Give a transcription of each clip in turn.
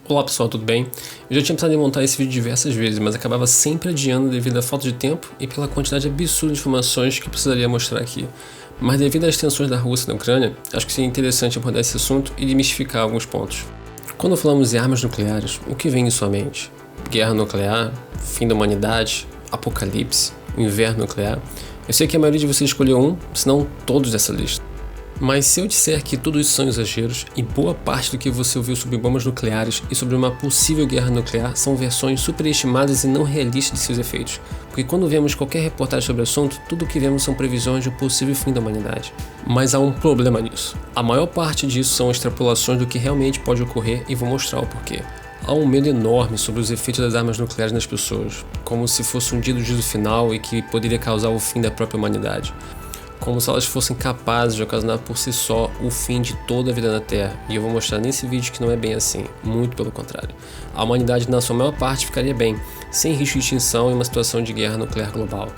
Olá pessoal, tudo bem? Eu já tinha pensado em montar esse vídeo diversas vezes, mas acabava sempre adiando devido à falta de tempo e pela quantidade absurda de informações que precisaria mostrar aqui. Mas devido às tensões da Rússia na Ucrânia, acho que seria interessante abordar esse assunto e desmistificar alguns pontos. Quando falamos em armas nucleares, o que vem em sua mente? Guerra nuclear? Fim da humanidade? Apocalipse? Inverno nuclear? Eu sei que a maioria de vocês escolheu um, se não todos dessa lista. Mas se eu disser que tudo isso são exageros, e boa parte do que você ouviu sobre bombas nucleares e sobre uma possível guerra nuclear são versões superestimadas e não realistas de seus efeitos, porque quando vemos qualquer reportagem sobre o assunto, tudo o que vemos são previsões de um possível fim da humanidade. Mas há um problema nisso. A maior parte disso são extrapolações do que realmente pode ocorrer e vou mostrar o porquê. Há um medo enorme sobre os efeitos das armas nucleares nas pessoas, como se fosse um dia do juízo final e que poderia causar o fim da própria humanidade. Como se elas fossem capazes de ocasionar por si só o fim de toda a vida na Terra, e eu vou mostrar nesse vídeo que não é bem assim, muito pelo contrário. A humanidade na sua maior parte ficaria bem, sem risco de extinção em uma situação de guerra nuclear global.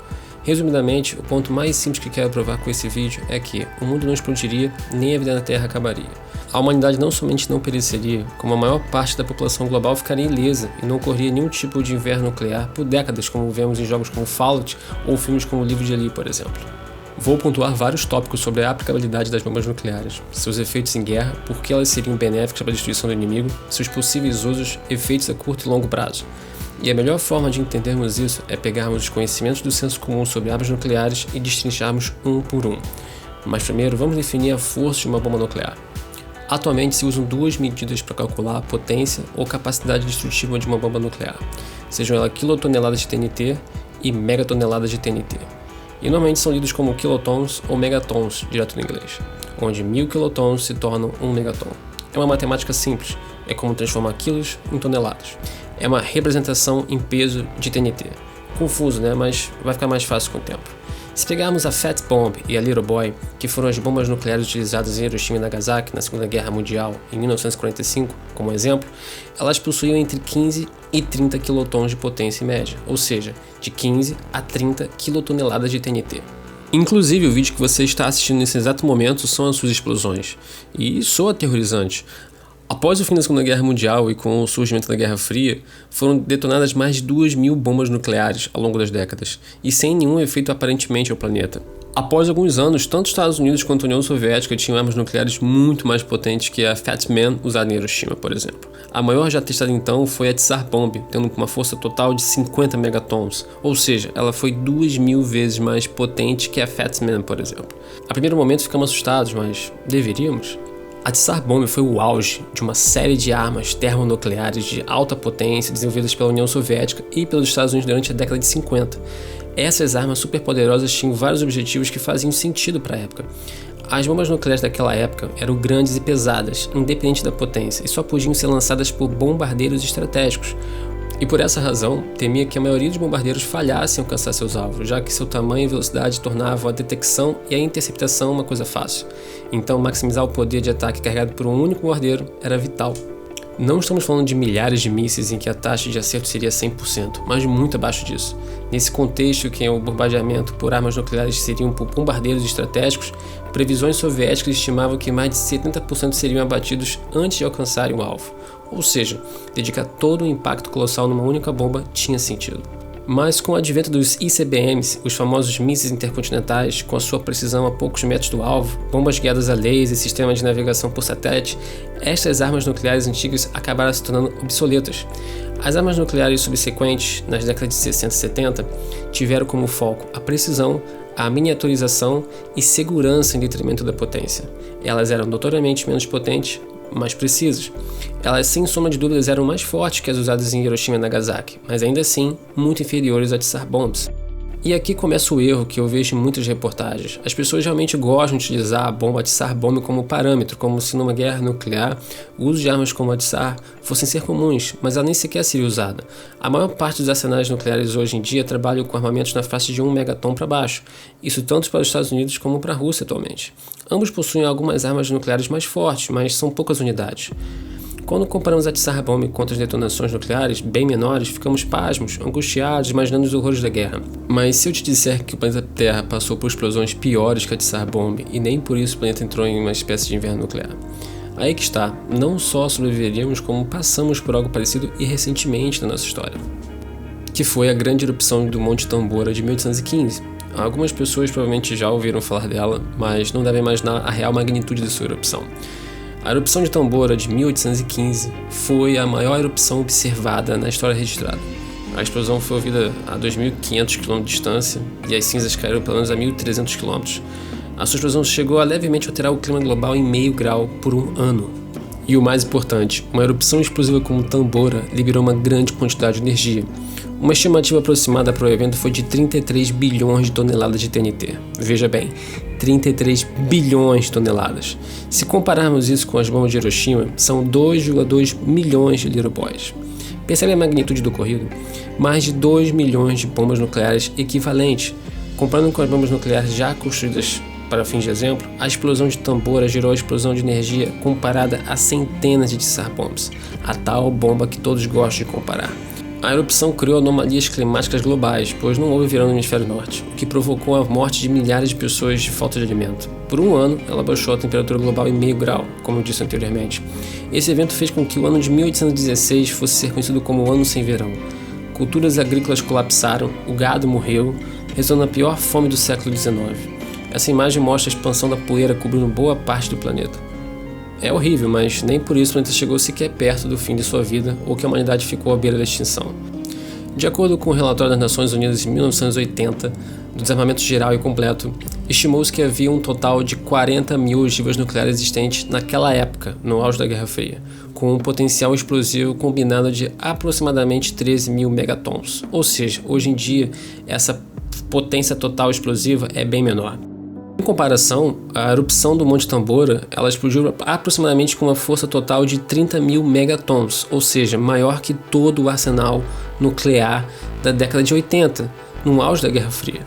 Resumidamente, o ponto mais simples que quero provar com esse vídeo é que o mundo não explodiria, nem a vida na Terra acabaria. A humanidade não somente não pereceria, como a maior parte da população global ficaria ilesa e não ocorreria nenhum tipo de inverno nuclear por décadas, como vemos em jogos como Fallout ou filmes como O Livro de Eli, por exemplo. Vou pontuar vários tópicos sobre a aplicabilidade das bombas nucleares, seus efeitos em guerra, por que elas seriam benéficas para a destruição do inimigo, seus possíveis usos, efeitos a curto e longo prazo. E a melhor forma de entendermos isso é pegarmos os conhecimentos do senso comum sobre armas nucleares e destrincharmos um por um. Mas primeiro vamos definir a força de uma bomba nuclear. Atualmente se usam duas medidas para calcular a potência ou capacidade destrutiva de uma bomba nuclear, sejam elas quilotoneladas de TNT e megatoneladas de TNT. E normalmente são lidos como quilotons ou megatons, direto no inglês, onde 1000 quilotons se tornam 1 megaton. É uma matemática simples, é como transformar quilos em toneladas. É uma representação em peso de TNT. Confuso, né? Mas vai ficar mais fácil com o tempo. Se pegarmos a Fat Bomb e a Little Boy, que foram as bombas nucleares utilizadas em Hiroshima e Nagasaki na Segunda Guerra Mundial em 1945, como exemplo, elas possuíam entre 15 e 30 quilotons de potência média, ou seja, de 15 a 30 quilotoneladas de TNT. Inclusive, o vídeo que você está assistindo nesse exato momento são as suas explosões, e soa aterrorizante. Após o fim da Segunda Guerra Mundial e com o surgimento da Guerra Fria, foram detonadas mais de 2.000 bombas nucleares ao longo das décadas, e sem nenhum efeito aparentemente ao planeta. Após alguns anos, tanto os Estados Unidos quanto a União Soviética tinham armas nucleares muito mais potentes que a Fat Man usada em Hiroshima, por exemplo. A maior já testada então foi a Tsar Bomb, tendo uma força total de 50 megatons, ou seja, ela foi 2.000 vezes mais potente que a Fat Man, por exemplo. A primeiro momento ficamos assustados, mas deveríamos? A Tsar Bomb foi o auge de uma série de armas termonucleares de alta potência desenvolvidas pela União Soviética e pelos Estados Unidos durante a década de 50. Essas armas superpoderosas tinham vários objetivos que faziam sentido para a época. As bombas nucleares daquela época eram grandes e pesadas, independente da potência, e só podiam ser lançadas por bombardeiros estratégicos. E por essa razão, temia que a maioria dos bombardeiros falhassem em alcançar seus alvos, já que seu tamanho e velocidade tornavam a detecção e a interceptação uma coisa fácil. Então, maximizar o poder de ataque carregado por um único bombardeiro era vital. Não estamos falando de milhares de mísseis em que a taxa de acerto seria 100%, mas muito abaixo disso. Nesse contexto que o bombardeamento por armas nucleares seriam por bombardeiros estratégicos, previsões soviéticas estimavam que mais de 70% seriam abatidos antes de alcançarem o alvo. Ou seja, dedicar todo o impacto colossal numa única bomba tinha sentido. Mas com o advento dos ICBMs, os famosos mísseis intercontinentais, com a sua precisão a poucos metros do alvo, bombas guiadas a laser e sistemas de navegação por satélite, estas armas nucleares antigas acabaram se tornando obsoletas. As armas nucleares subsequentes, nas décadas de 60 e 70, tiveram como foco a precisão, a miniaturização e segurança em detrimento da potência. Elas eram notoriamente menos potentes, mais precisas. Elas, sem sombra de dúvidas, eram mais fortes que as usadas em Hiroshima e Nagasaki, mas ainda assim muito inferiores a Tsar Bombs. E aqui começa o erro que eu vejo em muitas reportagens. As pessoas realmente gostam de utilizar a bomba Tsar Bomb como parâmetro, como se numa guerra nuclear o uso de armas como a Tsar fossem ser comuns, mas ela nem sequer seria usada. A maior parte dos arsenais nucleares hoje em dia trabalham com armamentos na faixa de 1 megaton para baixo, isso tanto para os Estados Unidos como para a Rússia atualmente. Ambos possuem algumas armas nucleares mais fortes, mas são poucas unidades. Quando comparamos a Tsar Bomb contra as detonações nucleares, bem menores, ficamos pasmos, angustiados, imaginando os horrores da guerra. Mas se eu te disser que o planeta Terra passou por explosões piores que a Tsar Bomb, e nem por isso o planeta entrou em uma espécie de inverno nuclear? Aí que está, não só sobreviveríamos, como passamos por algo parecido e recentemente na nossa história, que foi a grande erupção do Monte Tambora de 1815. Algumas pessoas provavelmente já ouviram falar dela, mas não devem imaginar a real magnitude de sua erupção. A erupção de Tambora de 1815 foi a maior erupção observada na história registrada. A explosão foi ouvida a 2.500 km de distância e as cinzas caíram pelo menos a 1.300 km. A sua explosão chegou a levemente alterar o clima global em meio grau por um ano. E o mais importante, uma erupção explosiva como Tambora liberou uma grande quantidade de energia. Uma estimativa aproximada para o evento foi de 33 bilhões de toneladas de TNT. Veja bem, 33 bilhões de toneladas. Se compararmos isso com as bombas de Hiroshima, são 2,2 milhões de Little Boys. Percebe a magnitude do ocorrido? Mais de 2 milhões de bombas nucleares equivalentes. Comparando com as bombas nucleares já construídas para fins de exemplo, a explosão de Tambora gerou a explosão de energia comparada a centenas de Tsar Bombs, a tal bomba que todos gostam de comparar. A erupção criou anomalias climáticas globais, pois não houve verão no hemisfério norte, o que provocou a morte de milhares de pessoas de falta de alimento. Por um ano, ela baixou a temperatura global em meio grau, como eu disse anteriormente. Esse evento fez com que o ano de 1816 fosse ser conhecido como o Ano Sem Verão. Culturas agrícolas colapsaram, o gado morreu, resultando na pior fome do século XIX. Essa imagem mostra a expansão da poeira cobrindo boa parte do planeta. É horrível, mas nem por isso o planeta chegou sequer perto do fim de sua vida ou que a humanidade ficou à beira da extinção. De acordo com o relatório das Nações Unidas em 1980, do desarmamento geral e completo, estimou-se que havia um total de 40 mil ogivas nucleares existentes naquela época, no auge da Guerra Fria, com um potencial explosivo combinado de aproximadamente 13 mil megatons. Ou seja, hoje em dia, essa potência total explosiva é bem menor. Em comparação, a erupção do Monte Tambora ela explodiu aproximadamente com uma força total de 30 mil megatons, ou seja, maior que todo o arsenal nuclear da década de 80, no auge da Guerra Fria.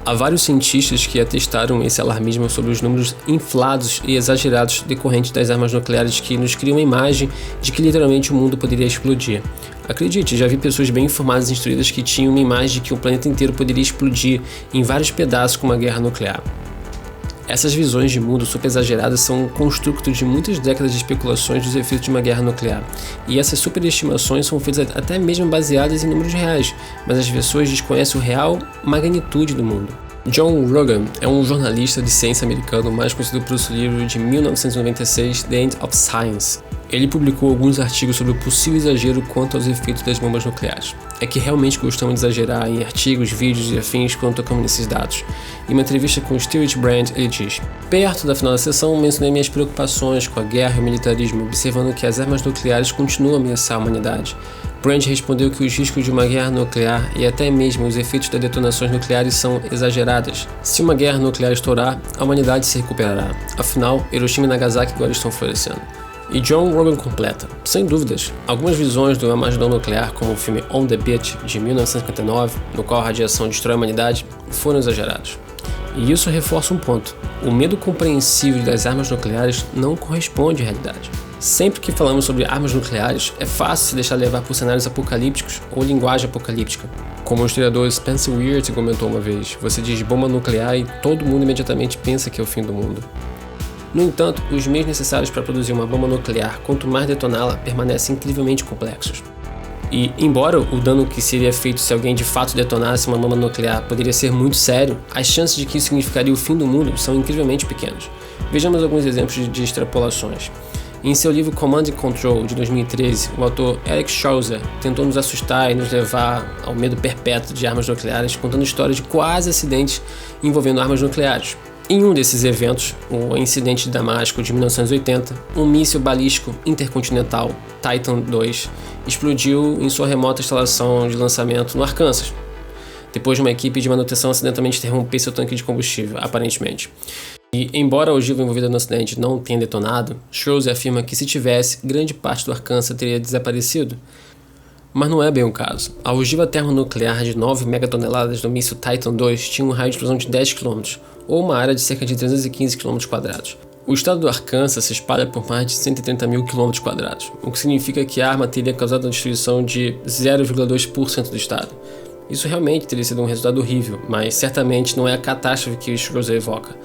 Há vários cientistas que atestaram esse alarmismo sobre os números inflados e exagerados decorrentes das armas nucleares que nos criam a imagem de que literalmente o mundo poderia explodir. Acredite, já vi pessoas bem informadas e instruídas que tinham uma imagem de que o planeta inteiro poderia explodir em vários pedaços com uma guerra nuclear. Essas visões de mundo super exageradas são um construto de muitas décadas de especulações dos efeitos de uma guerra nuclear. E essas superestimações são feitas até mesmo baseadas em números reais, mas as pessoas desconhecem a real magnitude do mundo. John Rogan é um jornalista de ciência americano mais conhecido por seu livro de 1996, The End of Science. Ele publicou alguns artigos sobre o possível exagero quanto aos efeitos das bombas nucleares. É que realmente gostamos de exagerar em artigos, vídeos e afins quando tocamos nesses dados. Em uma entrevista com Stewart Brand, ele diz: perto da final da sessão, mencionei minhas preocupações com a guerra e o militarismo, observando que as armas nucleares continuam a ameaçar a humanidade. Brand respondeu que os riscos de uma guerra nuclear e até mesmo os efeitos das detonações nucleares são exagerados. Se uma guerra nuclear estourar, a humanidade se recuperará. Afinal, Hiroshima e Nagasaki agora estão florescendo. E John Rogan completa: sem dúvidas, algumas visões do Armagedon nuclear, como o filme On the Beach, de 1959, no qual a radiação destrói a humanidade, foram exagerados. E isso reforça um ponto: o medo compreensível das armas nucleares não corresponde à realidade. Sempre que falamos sobre armas nucleares, é fácil se deixar levar por cenários apocalípticos ou linguagem apocalíptica. Como o historiador Spencer Weird comentou uma vez, você diz bomba nuclear e todo mundo imediatamente pensa que é o fim do mundo. No entanto, os meios necessários para produzir uma bomba nuclear, quanto mais detoná-la, permanecem incrivelmente complexos. E, embora o dano que seria feito se alguém de fato detonasse uma bomba nuclear poderia ser muito sério, as chances de que isso significaria o fim do mundo são incrivelmente pequenas. Vejamos alguns exemplos de extrapolações. Em seu livro Command and Control, de 2013, o autor Eric Schlosser tentou nos assustar e nos levar ao medo perpétuo de armas nucleares, contando histórias de quase acidentes envolvendo armas nucleares. Em um desses eventos, o incidente de Damasco de 1980, um míssil balístico intercontinental, Titan II, explodiu em sua remota instalação de lançamento no Arkansas, depois de uma equipe de manutenção acidentalmente interromper seu tanque de combustível, aparentemente. E, embora a ogiva envolvida no acidente não tenha detonado, Schlosser afirma que se tivesse, grande parte do Arkansas teria desaparecido. Mas não é bem o caso. A ogiva termonuclear de 9 megatoneladas do míssil Titan II tinha um raio de explosão de 10 km, ou uma área de cerca de 315 km². O estado do Arkansas se espalha por mais de 130 mil km², o que significa que a arma teria causado a destruição de 0,2% do estado. Isso realmente teria sido um resultado horrível, mas certamente não é a catástrofe que o Schlosser evoca.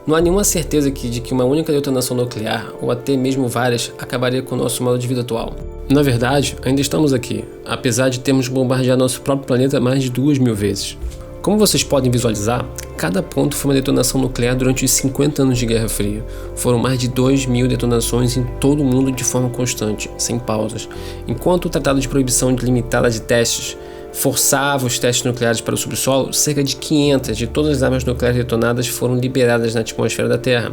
Não há nenhuma certeza de que uma única detonação nuclear, ou até mesmo várias, acabaria com o nosso modo de vida atual. Na verdade, ainda estamos aqui, apesar de termos bombardeado nosso próprio planeta mais de 2.000 vezes. Como vocês podem visualizar, cada ponto foi uma detonação nuclear durante os 50 anos de Guerra Fria. Foram mais de 2.000 detonações em todo o mundo de forma constante, sem pausas. Enquanto o Tratado de Proibição Limitada de Testes forçava os testes nucleares para o subsolo, cerca de 500 de todas as armas nucleares detonadas foram liberadas na atmosfera da Terra.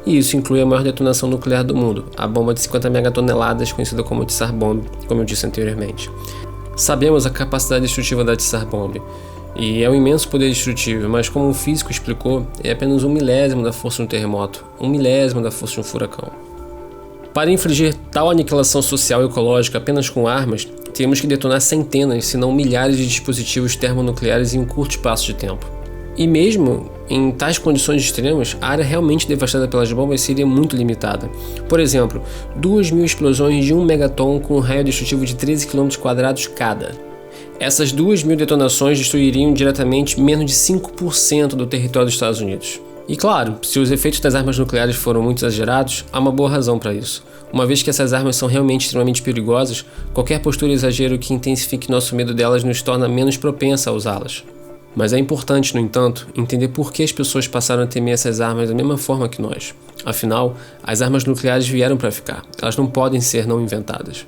E isso inclui a maior detonação nuclear do mundo, a bomba de 50 megatoneladas, conhecida como Tsar Bomb, como eu disse anteriormente. Sabemos a capacidade destrutiva da Tsar Bomb, e é um imenso poder destrutivo, mas como um físico explicou, é apenas 1/1000 da força de um terremoto, 1/1000 da força de um furacão. Para infligir tal aniquilação social e ecológica apenas com armas, temos que detonar centenas, se não milhares de dispositivos termonucleares em um curto espaço de tempo. E mesmo em tais condições extremas, a área realmente devastada pelas bombas seria muito limitada. Por exemplo, 2.000 explosões de 1 megaton com um raio destrutivo de 13 km² cada. Essas 2.000 detonações destruiriam diretamente menos de 5% do território dos Estados Unidos. E claro, se os efeitos das armas nucleares foram muito exagerados, há uma boa razão para isso. Uma vez que essas armas são realmente extremamente perigosas, qualquer postura ou exagero que intensifique nosso medo delas nos torna menos propensa a usá-las. Mas é importante, no entanto, entender por que as pessoas passaram a temer essas armas da mesma forma que nós. Afinal, as armas nucleares vieram para ficar, elas não podem ser não inventadas.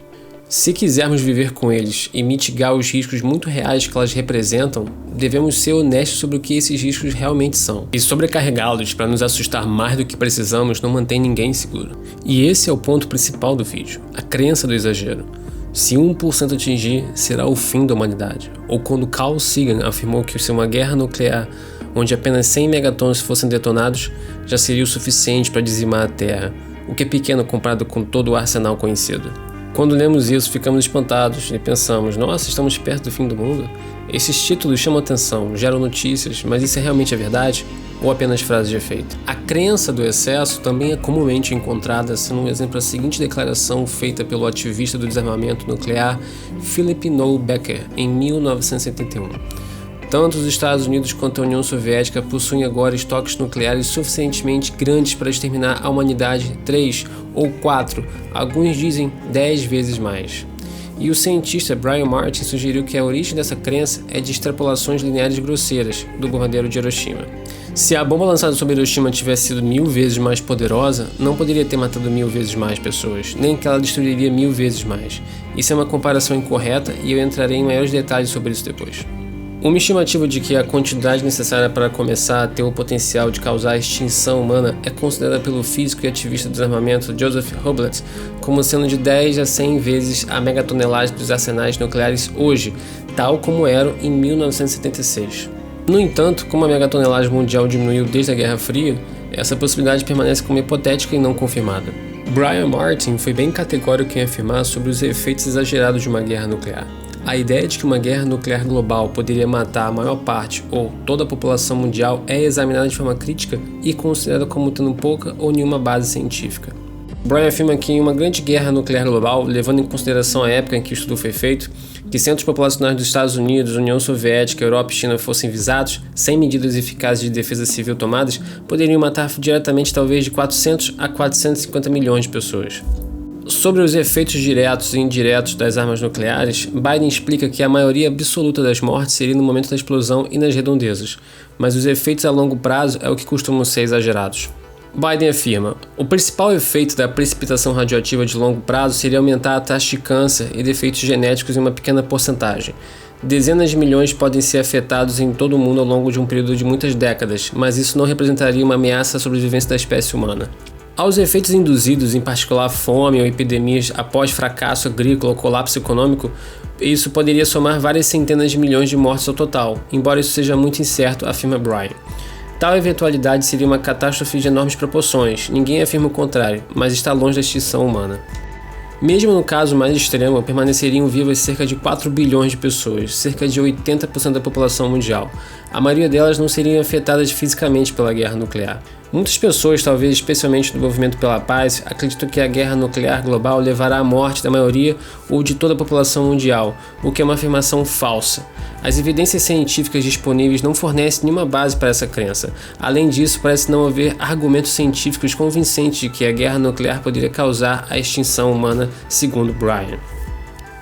Se quisermos viver com eles e mitigar os riscos muito reais que elas representam, devemos ser honestos sobre o que esses riscos realmente são. E sobrecarregá-los para nos assustar mais do que precisamos não mantém ninguém seguro. E esse é o ponto principal do vídeo, a crença do exagero. Se 1% atingir, será o fim da humanidade. Ou quando Carl Sagan afirmou que se uma guerra nuclear onde apenas 100 megatons fossem detonados, já seria o suficiente para dizimar a Terra, o que é pequeno comparado com todo o arsenal conhecido. Quando lemos isso, ficamos espantados e pensamos, nossa, estamos perto do fim do mundo? Esses títulos chamam atenção, geram notícias, mas isso é realmente a verdade? Ou apenas frase de efeito? A crença do excesso também é comumente encontrada, sendo um exemplo a seguinte declaração feita pelo ativista do desarmamento nuclear Philip Noel Becker em 1971. Tanto os Estados Unidos quanto a União Soviética possuem agora estoques nucleares suficientemente grandes para exterminar a humanidade 3 ou 4, alguns dizem 10 vezes mais. E o cientista Brian Martin sugeriu que a origem dessa crença é de extrapolações lineares grosseiras do bombardeiro de Hiroshima. Se a bomba lançada sobre Hiroshima tivesse sido 1000 vezes mais poderosa, não poderia ter matado 1000 vezes mais pessoas, nem que ela destruiria 1000 vezes mais. Isso é uma comparação incorreta e eu entrarei em maiores detalhes sobre isso depois. Uma estimativa de que a quantidade necessária para começar a ter o potencial de causar a extinção humana é considerada pelo físico e ativista do desarmamento Joseph Goebbels como sendo de 10 a 100 vezes a megatonelagem dos arsenais nucleares hoje, tal como eram em 1976. No entanto, como a megatonelagem mundial diminuiu desde a Guerra Fria, essa possibilidade permanece como hipotética e não confirmada. Brian Martin foi bem categórico em afirmar sobre os efeitos exagerados de uma guerra nuclear. A ideia de que uma guerra nuclear global poderia matar a maior parte ou toda a população mundial é examinada de forma crítica e considerada como tendo pouca ou nenhuma base científica. Brian afirma que em uma grande guerra nuclear global, levando em consideração a época em que o estudo foi feito, que centros populacionais dos Estados Unidos, União Soviética, Europa e China fossem visados, sem medidas eficazes de defesa civil tomadas, poderiam matar diretamente talvez de 400 a 450 milhões de pessoas. Sobre os efeitos diretos e indiretos das armas nucleares, Biden explica que a maioria absoluta das mortes seria no momento da explosão e nas redondezas, mas os efeitos a longo prazo é o que costumam ser exagerados. Biden afirma: o principal efeito da precipitação radioativa de longo prazo seria aumentar a taxa de câncer e defeitos genéticos em uma pequena porcentagem. Dezenas de milhões podem ser afetados em todo o mundo ao longo de um período de muitas décadas, mas isso não representaria uma ameaça à sobrevivência da espécie humana. Aos efeitos induzidos, em particular fome ou epidemias após fracasso agrícola ou colapso econômico, isso poderia somar várias centenas de milhões de mortes ao total, embora isso seja muito incerto, afirma Brian. Tal eventualidade seria uma catástrofe de enormes proporções, ninguém afirma o contrário, mas está longe da extinção humana. Mesmo no caso mais extremo, permaneceriam vivas cerca de 4 bilhões de pessoas, cerca de 80% da população mundial. A maioria delas não seriam afetadas fisicamente pela guerra nuclear. Muitas pessoas, talvez especialmente do movimento pela paz, acreditam que a guerra nuclear global levará à morte da maioria ou de toda a população mundial, o que é uma afirmação falsa. As evidências científicas disponíveis não fornecem nenhuma base para essa crença. Além disso, parece não haver argumentos científicos convincentes de que a guerra nuclear poderia causar a extinção humana, segundo Brian.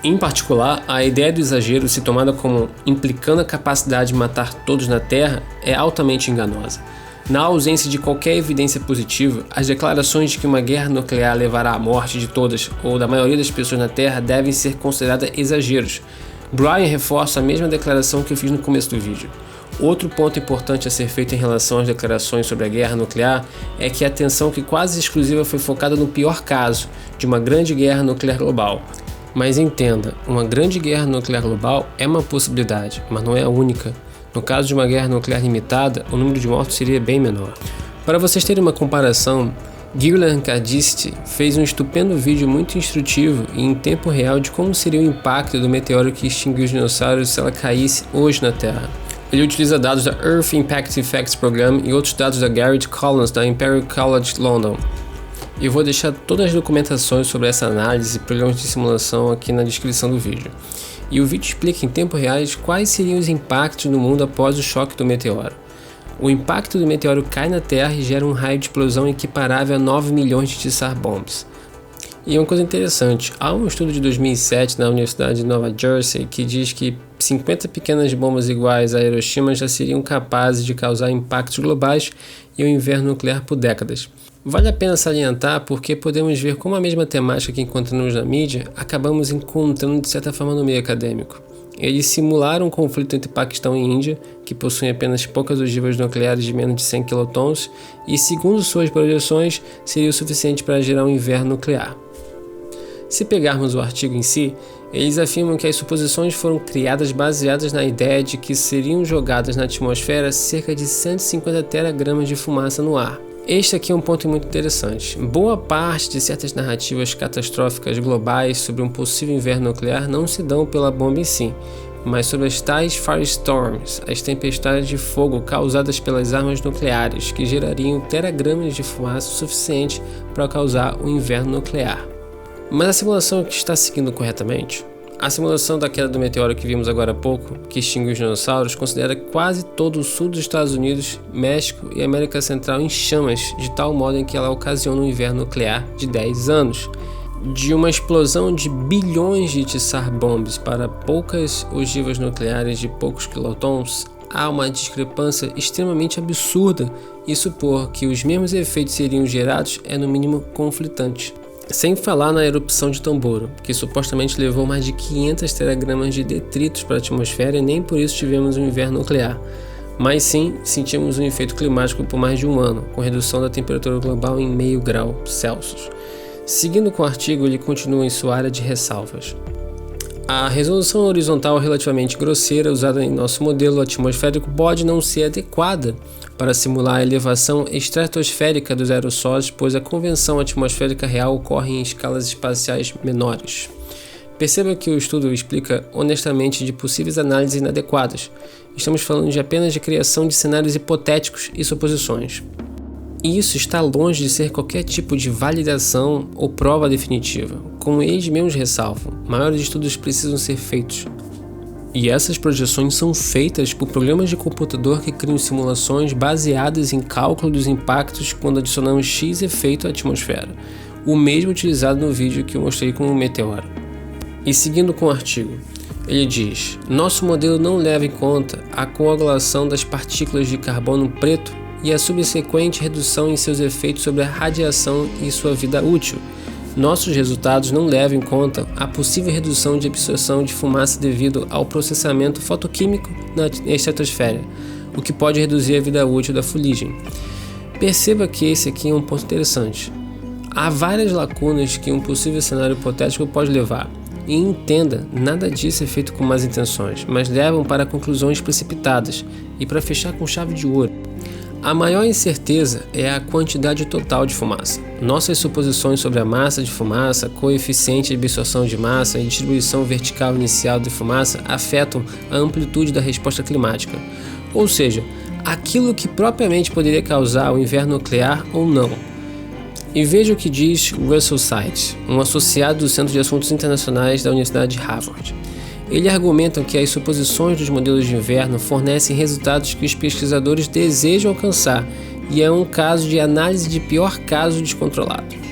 Em particular, a ideia do exagero, se tomada como implicando a capacidade de matar todos na Terra, é altamente enganosa. Na ausência de qualquer evidência positiva, as declarações de que uma guerra nuclear levará à morte de todas ou da maioria das pessoas na Terra devem ser consideradas exageros. Brian reforça a mesma declaração que eu fiz no começo do vídeo. Outro ponto importante a ser feito em relação às declarações sobre a guerra nuclear é que a atenção que quase exclusiva foi focada no pior caso, de uma grande guerra nuclear global. Mas entenda, uma grande guerra nuclear global é uma possibilidade, mas não é a única. No caso de uma guerra nuclear limitada, o número de mortos seria bem menor. Para vocês terem uma comparação, Gillian Cardisti fez um estupendo vídeo muito instrutivo e em tempo real de como seria o impacto do meteoro que extinguiu os dinossauros se ela caísse hoje na Terra. Ele utiliza dados da Earth Impact Effects Program e outros dados da Garrett Collins da Imperial College London. Eu vou deixar todas as documentações sobre essa análise e programas de simulação aqui na descrição do vídeo. E o vídeo explica em tempo real quais seriam os impactos no mundo após o choque do meteoro. O impacto do meteoro cai na Terra e gera um raio de explosão equiparável a 9 milhões de Tsar Bombs. E uma coisa interessante, há um estudo de 2007 na Universidade de Nova Jersey que diz que 50 pequenas bombas iguais a Hiroshima já seriam capazes de causar impactos globais e um inverno nuclear por décadas. Vale a pena salientar porque podemos ver como a mesma temática que encontramos na mídia acabamos encontrando de certa forma no meio acadêmico. Eles simularam um conflito entre Paquistão e Índia, que possuem apenas poucas ogivas nucleares de menos de 100 quilotons, e segundo suas projeções, seria o suficiente para gerar um inverno nuclear. Se pegarmos o artigo em si, eles afirmam que as suposições foram criadas baseadas na ideia de que seriam jogadas na atmosfera cerca de 150 teragramas de fumaça no ar. Este aqui é um ponto muito interessante. Boa parte de certas narrativas catastróficas globais sobre um possível inverno nuclear não se dão pela bomba em si, mas sobre as tais firestorms, as tempestades de fogo causadas pelas armas nucleares, que gerariam teragramas de fumaça suficiente para causar um inverno nuclear. Mas a simulação que está seguindo corretamente? A simulação da queda do meteoro que vimos agora há pouco, que extinguiu os dinossauros, considera quase todo o sul dos Estados Unidos, México e América Central em chamas, de tal modo em que ela ocasiona um inverno nuclear de 10 anos. De uma explosão de bilhões de Tsar Bombs para poucas ogivas nucleares de poucos quilotons, há uma discrepância extremamente absurda e supor que os mesmos efeitos seriam gerados é no mínimo conflitante. Sem falar na erupção de Tamboro, que supostamente levou mais de 500 teragramas de detritos para a atmosfera e nem por isso tivemos um inverno nuclear. Mas sim, sentimos um efeito climático por mais de um ano, com redução da temperatura global em meio grau Celsius. Seguindo com o artigo, ele continua em sua área de ressalvas. A resolução horizontal relativamente grosseira usada em nosso modelo atmosférico pode não ser adequada para simular a elevação estratosférica dos aerossóis, pois a convecção atmosférica real ocorre em escalas espaciais menores. Perceba que o estudo explica honestamente de possíveis análises inadequadas. Estamos falando apenas de criação de cenários hipotéticos e suposições. E isso está longe de ser qualquer tipo de validação ou prova definitiva. Como eles mesmos ressalvam, maiores estudos precisam ser feitos. E essas projeções são feitas por programas de computador que criam simulações baseadas em cálculo dos impactos quando adicionamos X efeito à atmosfera, o mesmo utilizado no vídeo que eu mostrei com o meteoro. E seguindo com o artigo, ele diz: nosso modelo não leva em conta a coagulação das partículas de carbono preto e a subsequente redução em seus efeitos sobre a radiação e sua vida útil. Nossos resultados não levam em conta a possível redução de absorção de fumaça devido ao processamento fotoquímico na estratosfera, o que pode reduzir a vida útil da fuligem. Perceba que esse aqui é um ponto interessante. Há várias lacunas que um possível cenário hipotético pode levar. E entenda, nada disso é feito com más intenções, mas levam para conclusões precipitadas. E para fechar com chave de ouro, a maior incerteza é a quantidade total de fumaça. Nossas suposições sobre a massa de fumaça, coeficiente de absorção de massa e distribuição vertical inicial de fumaça afetam a amplitude da resposta climática. Ou seja, aquilo que propriamente poderia causar o inverno nuclear ou não. E veja o que diz Russell Site, um associado do Centro de Assuntos Internacionais da Universidade de Harvard. Ele argumenta que as suposições dos modelos de inverno fornecem resultados que os pesquisadores desejam alcançar e é um caso de análise de pior caso descontrolado.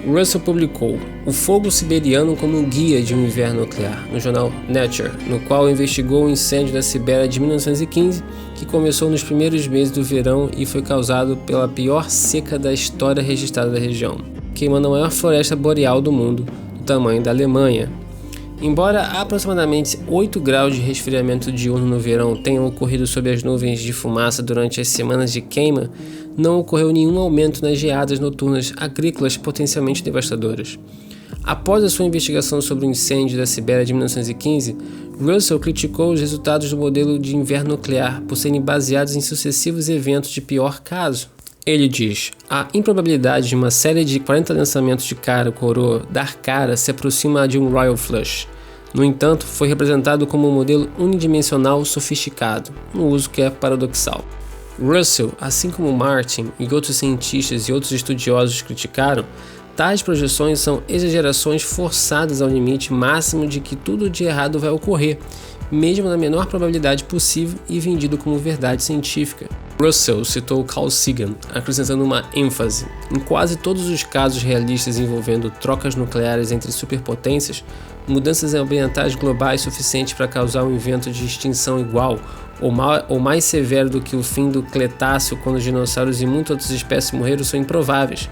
Russell publicou O Fogo Siberiano como um Guia de um Inverno Nuclear no jornal Nature, no qual investigou o incêndio da Sibéria de 1915, que começou nos primeiros meses do verão e foi causado pela pior seca da história registrada da região, queimando a maior floresta boreal do mundo, do tamanho da Alemanha. Embora aproximadamente 8 graus de resfriamento diurno no verão tenham ocorrido sob as nuvens de fumaça durante as semanas de queima, não ocorreu nenhum aumento nas geadas noturnas agrícolas potencialmente devastadoras. Após a sua investigação sobre o incêndio da Sibéria de 1915, Russell criticou os resultados do modelo de inverno nuclear por serem baseados em sucessivos eventos de pior caso. Ele diz: a improbabilidade de uma série de 40 lançamentos de cara coroa dar cara se aproxima de um Royal Flush. No entanto, foi representado como um modelo unidimensional sofisticado, um uso que é paradoxal. Russell, assim como Martin e outros cientistas e outros estudiosos criticaram, tais projeções são exagerações forçadas ao limite máximo de que tudo de errado vai ocorrer, mesmo na menor probabilidade possível e vendido como verdade científica. Russell citou Carl Sagan, acrescentando uma ênfase. Em quase todos os casos realistas envolvendo trocas nucleares entre superpotências, mudanças ambientais globais suficientes para causar um evento de extinção igual ou mais severo do que o fim do Cretáceo, quando os dinossauros e muitas outras espécies morreram, são improváveis.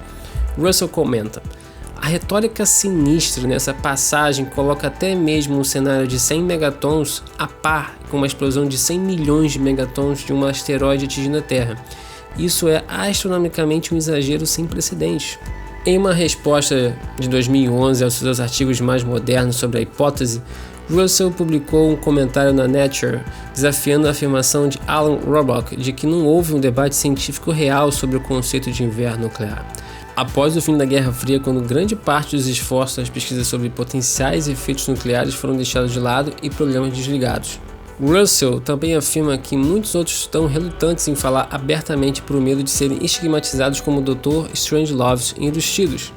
Russell comenta: a retórica sinistra nessa passagem coloca até mesmo um cenário de 100 megatons a par com uma explosão de 100 milhões de megatons de um asteroide atingindo a Terra. Isso é astronomicamente um exagero sem precedentes. Em uma resposta de 2011 aos seus artigos mais modernos sobre a hipótese, Russell publicou um comentário na Nature desafiando a afirmação de Alan Robock de que não houve um debate científico real sobre o conceito de inverno nuclear. Após o fim da Guerra Fria, quando grande parte dos esforços das pesquisas sobre potenciais efeitos nucleares foram deixados de lado e programas desligados. Russell também afirma que muitos outros estão relutantes em falar abertamente por medo de serem estigmatizados como Dr. Strangelove enrustidos.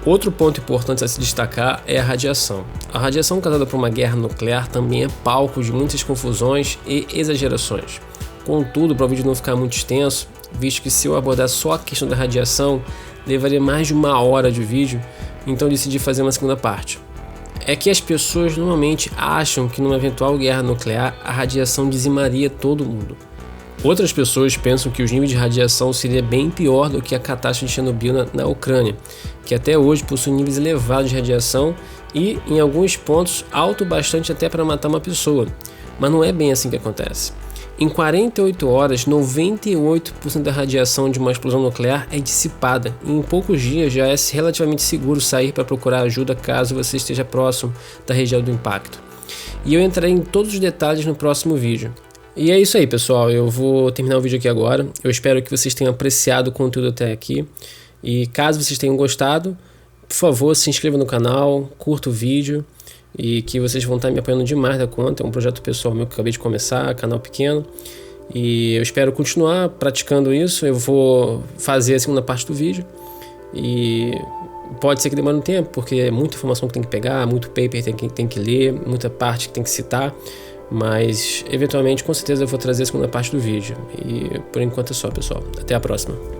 Outro ponto importante a se destacar é a radiação. A radiação causada por uma guerra nuclear também é palco de muitas confusões e exagerações. Contudo, para o vídeo não ficar muito extenso, visto que se eu abordar só a questão da radiação, levaria mais de 1 hora de vídeo, então decidi fazer uma segunda parte. É que as pessoas normalmente acham que numa eventual guerra nuclear a radiação dizimaria todo mundo. Outras pessoas pensam que os níveis de radiação seria bem pior do que a catástrofe de Chernobyl na Ucrânia, que até hoje possui níveis elevados de radiação e, em alguns pontos, alto bastante até para matar uma pessoa. Mas não é bem assim que acontece. Em 48 horas, 98% da radiação de uma explosão nuclear é dissipada e em poucos dias já é relativamente seguro sair para procurar ajuda caso você esteja próximo da região do impacto. E eu entrarei em todos os detalhes no próximo vídeo. E é isso aí, pessoal, eu vou terminar o vídeo aqui agora. Eu espero que vocês tenham apreciado o conteúdo até aqui. E caso vocês tenham gostado, por favor, se inscreva no canal, curta o vídeo. E que vocês vão estar me apoiando demais da conta. É um projeto pessoal meu que eu acabei de começar, canal pequeno. E eu espero continuar praticando isso. Eu vou fazer a segunda parte do vídeo. E pode ser que demore um tempo, porque é muita informação que tem que pegar, muito paper tem que ler, muita parte que tem que citar. Mas, eventualmente, com certeza eu vou trazer a segunda parte do vídeo. E por enquanto é só, pessoal. Até a próxima.